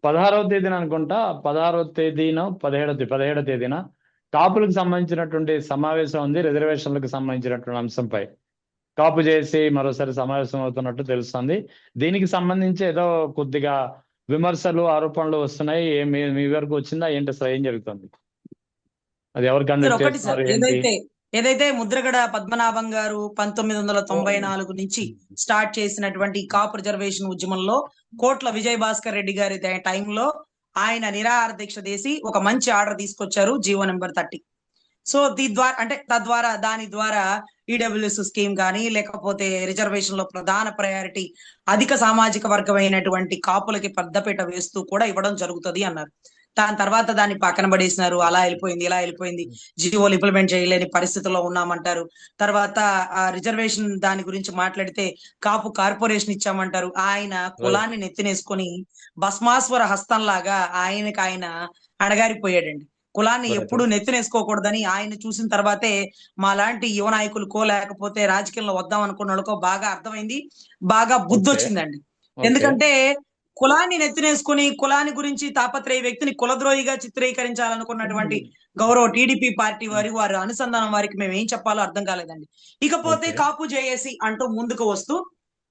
16వ తేదీన అనుకుంటా, 16వ తేదీన 17వ తేదీన కాపులకు సంబంధించినటువంటి సమావేశం ఉంది, రిజర్వేషన్లకు సంబంధించినటువంటి అంశంపై. కాపు చేసి మరోసారి సమావేశం అవుతున్నట్టు తెలుస్తుంది. దీనికి సంబంధించి ఏదో కొద్దిగా విమర్శలు, ఆరోపణలు వస్తున్నాయి. మీ వరకు వచ్చిందా ఏంటి? అసలు ఏం జరుగుతుంది? అది ఎవరు కండక్ట్ ఒకటి సార్, చేస్తున్నారు ఏంటి? ఏదైతే ముద్రగడ పద్మనాభం గారు 1994 నుంచి స్టార్ట్ చేసినటువంటి కాపు రిజర్వేషన్ ఉద్యమంలో కోట్ల విజయ్ భాస్కర్ రెడ్డి గారి టైంలో ఆయన నిరాహార దీక్ష చేసి ఒక మంచి ఆర్డర్ తీసుకొచ్చారు, జీవో నెంబర్ 30. సో దాని ద్వారా ఈడబ్ల్యూఎస్ స్కీమ్ కానీ, లేకపోతే రిజర్వేషన్ లో ప్రధాన ప్రయారిటీ అధిక సామాజిక వర్గమైనటువంటి కాపులకి పెద్దపీట వేస్తూ కూడా ఇవ్వడం జరుగుతుంది అన్నారు. దాని తర్వాత దాన్ని పక్కన పడేసినారు. అలా వెళ్ళిపోయింది, ఇలా వెళ్ళిపోయింది, జీవోలు ఇంప్లిమెంట్ చేయలేని పరిస్థితుల్లో ఉన్నామంటారు. తర్వాత ఆ రిజర్వేషన్ దాని గురించి మాట్లాడితే కాపు కార్పొరేషన్ ఇచ్చామంటారు. ఆయన కులాన్ని నెత్తినేసుకొని భస్మాస్వర హస్తంలాగా ఆయన అణగారిపోయాడండి. కులాన్ని ఎప్పుడు నెత్తినేసుకోకూడదని ఆయన చూసిన తర్వాతే మా లాంటి యువ నాయకులకో లేకపోతే రాజకీయంలో వద్దాం అనుకున్న వాళ్ళకో బాగా అర్థమైంది, బాగా బుద్ధి వచ్చిందండి. ఎందుకంటే కులాన్ని నెత్తినేసుకుని కులాన్ని గురించి తాపత్రయ వ్యక్తిని కులద్రోహిగా చిత్రీకరించాలనుకున్నటువంటి గౌరవ టీడీపీ పార్టీ వారి అనుసంధానం వారికి మేము ఏం చెప్పాలో అర్థం కాలేదండి. ఇకపోతే కాపు జేఏసీ అంటూ ముందుకు వస్తూ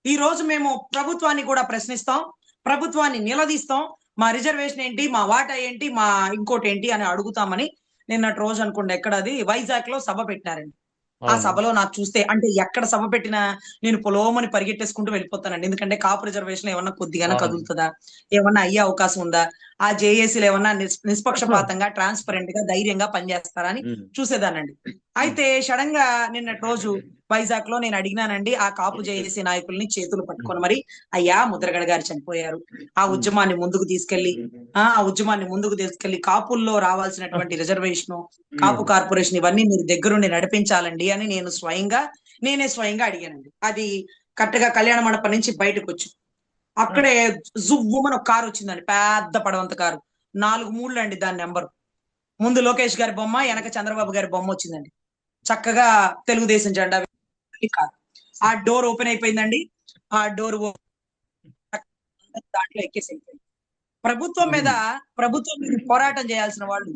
ఈ రోజు మేము ప్రభుత్వాన్ని కూడా ప్రశ్నిస్తాం, ప్రభుత్వాన్ని నిలదీస్తాం. మా రిజర్వేషన్ ఏంటి, మా వాటా ఏంటి, మా ఇంకోటి ఏంటి అని అడుగుతామని నిన్నటి రోజు అనుకోండి ఎక్కడది వైజాగ్ లో సభ పెట్టారండి. ఆ సభలో నాకు చూస్తే అంటే ఎక్కడ సభ పెట్టినా నేను పొలోమని పరిగెట్టేసుకుంటూ వెళ్ళిపోతానండి. ఎందుకంటే కాపు రిజర్వేషన్ ఏమన్నా కొద్దిగానే కదులుతుందా, ఏమన్నా అయ్యే అవకాశం ఉందా, ఆ జేఏసీలు ఏమన్నా నిష్పక్షపాతంగా ట్రాన్స్పరెంట్ గా ధైర్యంగా పనిచేస్తారని చూసేదానండి. అయితే సడన్ గా నిన్నటి రోజు వైజాగ్ లో నేను అడిగినానండి ఆ కాపు జేఏసీ నాయకుల్ని చేతులు పట్టుకొని, మరి అయ్యా ముద్రగడ గారు చనిపోయారు, ఆ ఉద్యమాన్ని ముందుకు తీసుకెళ్లి కాపుల్లో రావాల్సినటువంటి రిజర్వేషన్, కాపు కార్పొరేషన్ ఇవన్నీ మీరు దగ్గరుండి నడిపించాలండి అని నేనే స్వయంగా అడిగానండి. అది కరెక్ట్ గా కళ్యాణ మండపం నుంచి బయటకు వచ్చి అక్కడే జువ్వుమని ఒక కారు వచ్చిందండి, పెద్ద పడవంత కారు, 4 అండి దాని నెంబర్. ముందు లోకేష్ గారి బొమ్మ, వెనక చంద్రబాబు గారి బొమ్మ వచ్చిందండి. చక్కగా తెలుగుదేశం జెండా కారు. ఆ డోర్ ఓపెన్ అయిపోయిందండి. ఆ డోర్ దాంట్లో ఎక్కేసి ప్రభుత్వం మీద పోరాటం చేయాల్సిన వాళ్ళు,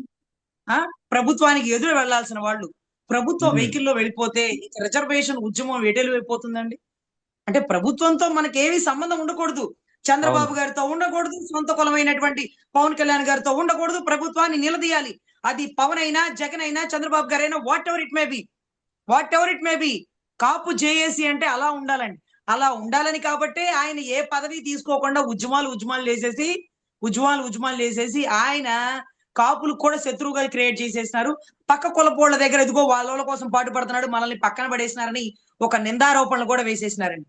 ప్రభుత్వానికి ఎదురు వెళ్లాల్సిన వాళ్ళు ప్రభుత్వ వెహికల్లో వెళ్ళిపోతే రిజర్వేషన్ ఉద్యమం వెళ్ళిపోతుందండి. అంటే ప్రభుత్వంతో మనకి ఏమీ సంబంధం ఉండకూడదు, చంద్రబాబు గారితో ఉండకూడదు, సొంత కులమైనటువంటి పవన్ కళ్యాణ్ గారితో ఉండకూడదు. ప్రభుత్వాన్ని నిలదీయాలి. అది పవన్ అయినా, జగన్ అయినా, చంద్రబాబు గారైనా, whatever it may be Kapu JAC అంటే అలా ఉండాలండి. అలా ఉండాలని కాబట్టే ఆయన ఏ పదవి తీసుకోకుండా ఉద్యమాలు వేసేసి ఆయన కాపులు కూడా శత్రువుగా క్రియేట్ చేసేసినారు. పక్క కులపోళ్ల దగ్గర ఎదుగో వాళ్ళ కోసం పాటుపడుతున్నాడు, మనల్ని పక్కన పడేసినారని ఒక నిందారోపణలు కూడా వేసేసినారండి.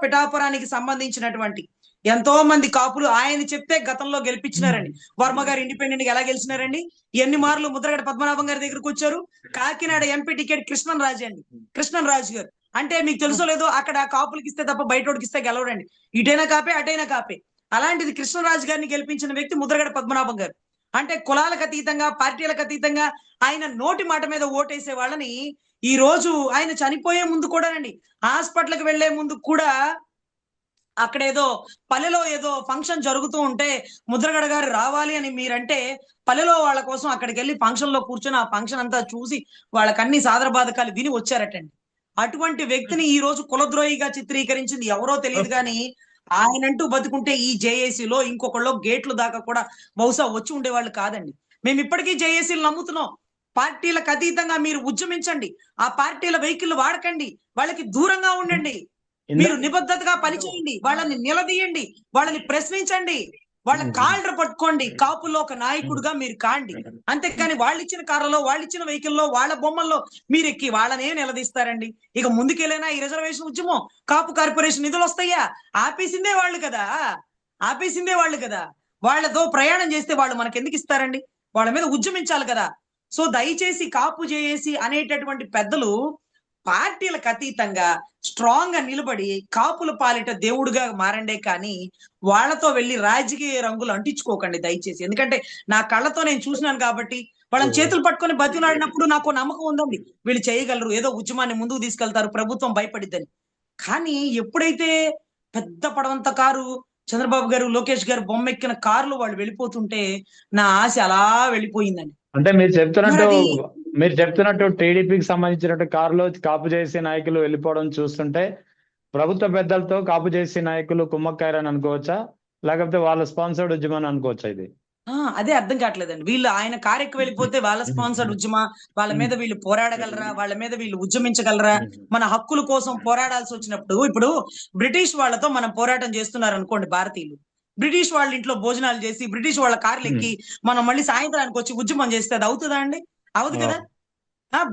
పిఠాపురానికి సంబంధించినటువంటి ఎంతో మంది కాపులు ఆయన చెప్తే గతంలో గెలిపించినారండి. వర్మ గారు ఇండిపెండెంట్ గా ఎలా గెలిచినారండి? ఎన్ని మార్లు ముద్రగడ పద్మనాభం గారి దగ్గరకు వచ్చారు. కాకినాడ ఎంపీ టికెట్ కృష్ణన్ రాజు గారు అంటే మీకు తెలుసో లేదో, అక్కడ కాపులకి ఇస్తే తప్ప బయటోడికి ఇస్తే గెలవడండి. ఇటైనా కాపే, అటైనా కాపే. అలాంటిది కృష్ణరాజు గారిని గెలిపించిన వ్యక్తి ముద్రగడ పద్మనాభం గారు. అంటే కులాలకు అతీతంగా, పార్టీలకు అతీతంగా ఆయన నోటి మాట మీద ఓటేసే వాళ్ళని ఈ రోజు ఆయన చనిపోయే ముందు కూడానండి, హాస్పిటల్కి వెళ్లే ముందు కూడా అక్కడేదో పల్లెలో ఏదో ఫంక్షన్ జరుగుతూ ఉంటే ముద్రగడ గారు రావాలి అని మీరంటే పల్లెలో వాళ్ళ కోసం అక్కడికి వెళ్ళి ఫంక్షన్ లో కూర్చొని ఆ ఫంక్షన్ అంతా చూసి వాళ్ళకి అన్ని సాదర బాధకాలు విని వచ్చారటండి. అటువంటి వ్యక్తిని ఈ రోజు కులద్రోహిగా చిత్రీకరించింది ఎవరో తెలియదు కానీ ఆయనంటూ బతుకుంటే ఈ జేఏసీలో ఇంకొకళ్ళు గేట్లు దాకా కూడా బహుశా వచ్చి ఉండేవాళ్ళు కాదండి. మేము ఇప్పటికీ జేఏసీలు నమ్ముతున్నాం. పార్టీలకు అతీతంగా మీరు ఉద్యమించండి, ఆ పార్టీల వెహికల్ వాడకండి, వాళ్ళకి దూరంగా ఉండండి, మీరు నిబద్ధతగా పనిచేయండి, వాళ్ళని నిలదీయండి, వాళ్ళని ప్రశ్నించండి, వాళ్ళ కాళ్ళ పట్టుకోండి. కాపుల్లో ఒక నాయకుడుగా మీరు కాండి. అంతేకాని వాళ్ళు ఇచ్చిన కార్లలో, వాళ్ళు ఇచ్చిన వెహికల్లో, వాళ్ళ బొమ్మల్లో మీరు ఎక్కి వాళ్ళనే నిలదీస్తారండి. ఇక ముందుకెళ్ళైనా ఈ రిజర్వేషన్ ఉద్యమం, కాపు కార్పొరేషన్ నిధులు వస్తాయా? ఆపేసిందే వాళ్ళు కదా. వాళ్ళతో ప్రయాణం చేస్తే వాళ్ళు మనకి ఎందుకు ఇస్తారండి? వాళ్ళ మీద ఉద్యమించాలి కదా. సో దయచేసి కాపు జేఏసీ అనేటటువంటి పెద్దలు పార్టీలకు అతీతంగా స్ట్రాంగ్ గా నిలబడి కాపుల పాలిట దేవుడుగా మారండే కానీ వాళ్ళతో వెళ్ళి రాజకీయ రంగులు అంటించుకోకండి దయచేసి. ఎందుకంటే నా కళ్ళతో నేను చూసినాను కాబట్టి వాళ్ళని చేతులు పట్టుకొని బతిలాడినప్పుడు నాకు నమ్మకం ఉందండి, వీళ్ళు చేయగలరు, ఏదో ఉద్యమాన్ని ముందుకు తీసుకెళ్తారు, ప్రభుత్వం భయపడిద్దని. కానీ ఎప్పుడైతే పెద్ద పడవంత కారు చంద్రబాబు గారు, లోకేష్ గారు బొమ్మెక్కిన కార్లు వాళ్ళు వెళ్ళిపోతుంటే నా ఆశ అలా వెళ్ళిపోయిందండి. అంటే మరి అది మీరు చెప్తున్నట్టు టీడీపీకి సంబంధించినట్టు కారులో కాపు చేసే నాయకులు వెళ్ళిపోవడం చూస్తుంటే ప్రభుత్వ పెద్దలతో కాపు చేసే నాయకులు కుమ్మక్కారని అనుకోవచ్చా, లేకపోతే వాళ్ళ స్పాన్సర్డ్ ఉద్యమం అనుకోవచ్చా ఇది? అదే అర్థం కావట్లేదండి. వీళ్ళు ఆయన కారు ఎక్కి వెళ్ళిపోతే వాళ్ళ స్పాన్సర్డ్ ఉద్యమా? వాళ్ళ మీద వీళ్ళు పోరాడగలరా? వాళ్ళ మీద వీళ్ళు ఉద్యమించగలరా? మన హక్కుల కోసం పోరాడాల్సి వచ్చినప్పుడు, ఇప్పుడు బ్రిటిష్ వాళ్ళతో మనం పోరాటం చేస్తున్నారు అనుకోండి భారతీయులు. బ్రిటిష్ వాళ్ళ ఇంట్లో భోజనాలు చేసి, బ్రిటిష్ వాళ్ళ కార్లు ఎక్కి మనం మళ్ళీ సాయంత్రానికి వచ్చి ఉద్యమం చేస్తే అది అవుతుందా అండి? అవదు కదా.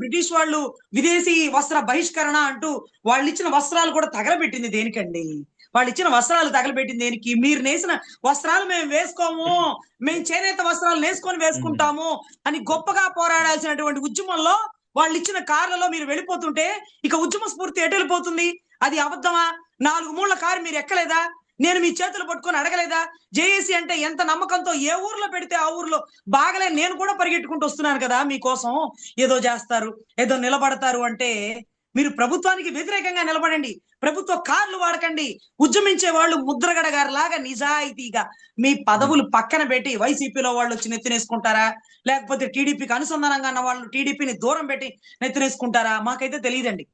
బ్రిటిష్ వాళ్ళు విదేశీ వస్త్ర బహిష్కరణ అంటూ వాళ్ళు ఇచ్చిన వస్త్రాలు కూడా తగలబెట్టింది దేనికండి? వాళ్ళు ఇచ్చిన వస్త్రాలు తగలబెట్టింది దేనికి? మీరు నేసిన వస్త్రాలు మేము వేసుకోము, మేము చేనేత వస్త్రాలు వేసుకుంటాము అని గొప్పగా పోరాడాల్సినటువంటి ఉద్యమంలో వాళ్ళు ఇచ్చిన కార్లలో మీరు వెళ్ళిపోతుంటే ఇక ఉద్యమ స్ఫూర్తి ఎటు వెళ్ళిపోతుంది? అది అబద్ధమా? 4 మూళ్ల కారు మీరు ఎక్కలేదా? నేను మీ చేతులు పట్టుకొని అడగలేదా? జేఏసీ అంటే ఎంత నమ్మకంతో ఏ ఊర్లో పెడితే ఆ ఊర్లో బాగలే నేను కూడా పరిగెట్టుకుంటూ వస్తున్నాను కదా మీకోసం. ఏదో చేస్తారు, ఏదో నిలబడతారు అంటే మీరు ప్రభుత్వానికి వ్యతిరేకంగా నిలబడండి. ప్రభుత్వ కార్లు వాడకండి. ఉద్యమించే వాళ్ళు ముద్రగడ గారి లాగా నిజాయితీగా మీ పదవులు పక్కన పెట్టి వైసీపీలో వాళ్ళు వచ్చి నెత్తినేసుకుంటారా, లేకపోతే టీడీపీకి అనుసంధానంగా ఉన్న వాళ్ళు టీడీపీని దూరం పెట్టి నెత్తినేసుకుంటారా? మాకైతే తెలియదండి.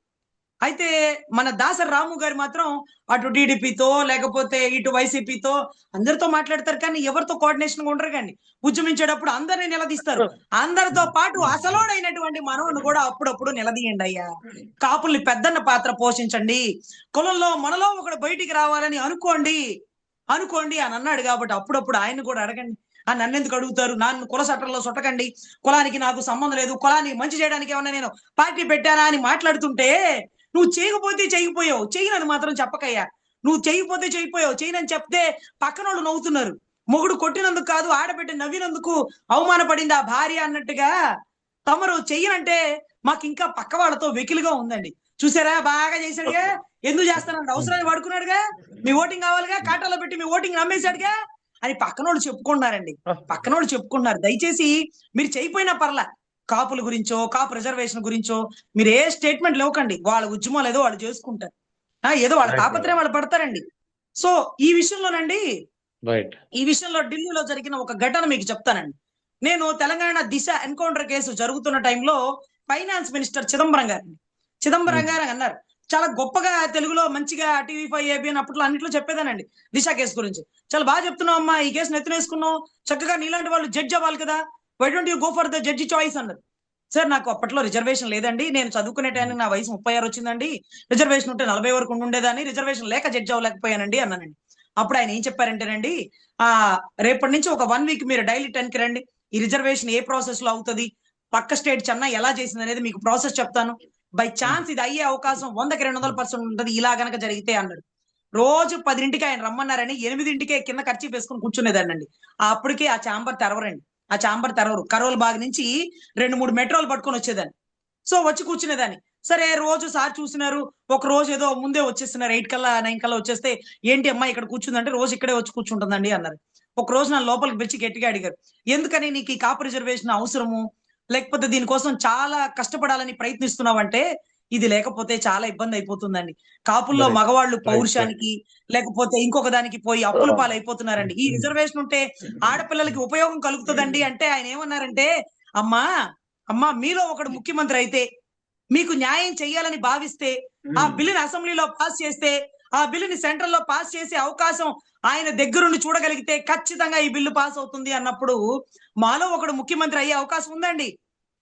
అయితే మన దాసరి రాము గారు మాత్రం అటు టీడీపీతో లేకపోతే ఇటు వైసీపీతో అందరితో మాట్లాడతారు, కానీ ఎవరితో కోఆర్డినేషన్ ఉండరు. కానీ ఉద్యమించేటప్పుడు అందరినీ నిలదీస్తారు. అందరితో పాటు అసలోడైనటువంటి మనవను కూడా అప్పుడప్పుడు నిలదీయండి అయ్యా. కాపుల్ని పెద్దన్న పాత్ర పోషించండి. కులంలో మనలో ఒకడు బయటికి రావాలని అనుకోండి అని అన్నాడు కాబట్టి అప్పుడప్పుడు ఆయన కూడా అడగండి. నన్ను ఎందుకు అడుగుతారు? నన్ను కుల చట్టంలో చుట్టకండి, కులానికి నాకు సంబంధం లేదు, కులానికి మంచి చేయడానికి ఏమన్నా నేను పార్టీ పెట్టానా అని మాట్లాడుతుంటే, నువ్వు చేయకపోతే చేయకపోయావు, చేయనని మాత్రం చెప్పకయ్యా. నువ్వు చేయకపోతే చేయకపోయావు, చేయనని చెప్తే పక్కనోళ్ళు నవ్వుతున్నారు. మొగుడు కొట్టినందుకు కాదు, ఆడబిడ్డ నవ్వినందుకు అవమానపడింది ఆ భార్య అన్నట్టుగా తమరు చెయ్యనంటే మాకు ఇంకా పక్క వాళ్ళతో వెకిలిగా ఉందండి. చూసారా బాగా చేశాడుగా, ఎందుకు చేస్తానంటే అవసరాన్ని వాడుకున్నాడుగా, మీ ఓటింగ్ కావాలిగా, కాటాలో పెట్టి మీ ఓటింగ్ నమ్మేశాడుగా అని పక్కనోళ్ళు చెప్పుకుంటున్నారు. దయచేసి మీరు చేయపోయినా పర్లా, కాపుల గురించో కాపు రిజర్వేషన్ గురించో మీరు ఏ స్టేట్మెంట్ లేవకండి. వాళ్ళ ఉద్యమాలు ఏదో వాళ్ళు చేసుకుంటారు, ఏదో వాళ్ళ తాపత్రయం వాళ్ళు పడతారండి. సో ఈ విషయంలో ఢిల్లీలో జరిగిన ఒక ఘటన మీకు చెప్తానండి. నేను తెలంగాణ దిశ ఎన్కౌంటర్ కేసు జరుగుతున్న టైంలో ఫైనాన్స్ మినిస్టర్ చిదంబరం గారు అన్నారు, చాలా గొప్పగా తెలుగులో మంచిగా TV5 ఏబిఎన్ అప్పట్లో అన్నింటిలో చెప్పేదానండి దిశ కేసు గురించి. చాలా బాగా చెప్తున్నావు అమ్మా, ఈ కేసును ఎత్తునేసుకున్నావు, చక్కగా నీలాంటి వాళ్ళు జడ్జి అవ్వాలి కదా, why don't you go for the judge choice అన్నారు. సార్ నాకు అప్పట్లో రిజర్వేషన్ లేదండి, నేను చదువుకునే టైంకి నా వయసు 36 వచ్చిందండి, రిజర్వేషన్ ఉంటే 40 వరకు ఉండేదాన్ని, రిజర్వేషన్ లేక జడ్జి అవ్వలేకపోయానండి అన్నానండి. అప్పుడు ఆయన ఏం చెప్పారంటేనండి, రేపటి నుంచి ఒక 1 వీక్ మీరు డైలీ 10కి రండి, ఈ రిజర్వేషన్ ఏ ప్రాసెస్ లో అవుతుంది, పక్క స్టేట్ చెన్నై ఎలా చేసింది అనేది మీకు ప్రాసెస్ చెప్తాను, బై ఛాన్స్ ఇది అయ్యే అవకాశం 100కి 200% ఉంటుంది ఇలా గనక జరిగితే అన్నాడు. రోజు 10ంటికి ఆయన రమ్మన్నారని 8ంటికే కింద ఖర్చు వేసుకుని కూర్చునేదానండి. అప్పటికే ఆ ఛాంబర్ తెరవరు. కరోల్ బాగ్ నుంచి 2-3 మెట్రోలు పట్టుకొని వచ్చేదాన్ని. సో వచ్చి కూర్చునేదాన్ని. సరే రోజు సార్ చూసినారు, ఒక రోజు ఏదో ముందే వచ్చేస్తున్నారు, 8 కల్లా 9 కల్లా వచ్చేస్తే, ఏంటి అమ్మాయి ఇక్కడ కూర్చుందంటే రోజు ఇక్కడే వచ్చి కూర్చుంటుందండి అన్నారు. ఒక రోజు నా లోపలికి పిలిచి గట్టిగా అడిగారు, ఎందుకని నీకు ఈ కాపు రిజర్వేషన్ అవసరము, లేకపోతే దీనికోసం చాలా కష్టపడాలని ప్రయత్నిస్తున్నావంటే, ఇది లేకపోతే చాలా ఇబ్బంది అయిపోతుందండి. కాపుల్లో మగవాళ్ళు పౌరుషానికి లేకపోతే ఇంకొక దానికి పోయి అప్పుల పాలైపోతున్నారండి. ఈ రిజర్వేషన్ ఉంటే ఆడపిల్లలకి ఉపయోగం కలుగుతుందండి అంటే ఆయన ఏమన్నారంటే, అమ్మా మీలో ఒకడు ముఖ్యమంత్రి అయితే, మీకు న్యాయం చెయ్యాలని భావిస్తే, ఆ బిల్లుని అసెంబ్లీలో పాస్ చేస్తే, ఆ బిల్లుని సెంట్రల్ లో పాస్ చేసే అవకాశం ఆయన దగ్గరుండి చూడగలిగితే ఖచ్చితంగా ఈ బిల్లు పాస్ అవుతుంది అన్నప్పుడు, మాలో ఒకడు ముఖ్యమంత్రి అయ్యే అవకాశం ఉందండి.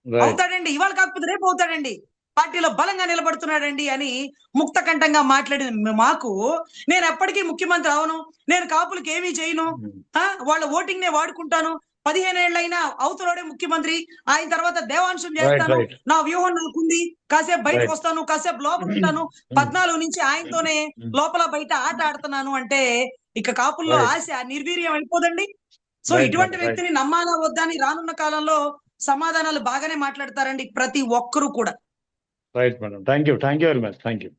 అవుతాడండి, ఇవాళ కాకపోతే రేపు అవుతాడండి, పార్టీలో బలంగా నిలబడుతున్నాడండి అని ముక్త కంఠంగా మాట్లాడిన మాకు, నేను ఎప్పటికీ ముఖ్యమంత్రి అవను, నేను కాపులకు ఏమీ చేయను, వాళ్ళ ఓటింగ్ నే వాడుకుంటాను, 15 ఏళ్ళైనా అవతలోడే ముఖ్యమంత్రి, ఆయన తర్వాత దేవాంశం చేస్తాను, నా వ్యూహం నాకుంది, కాసేపు బయటకు వస్తాను, కాసేపు లోపల ఉంటాను, 14 నుంచి ఆయనతోనే లోపల బయట ఆట ఆడుతున్నాను అంటే ఇక కాపుల్లో ఆశ నిర్వీర్యం అయిపోదండి. సో ఇటువంటి వ్యక్తిని నమ్మాలా వద్దా అని రానున్న కాలంలో సమాధానాలు బాగానే మాట్లాడతారండి ప్రతి ఒక్కరూ కూడా. Right madam, thank you very much, thank you.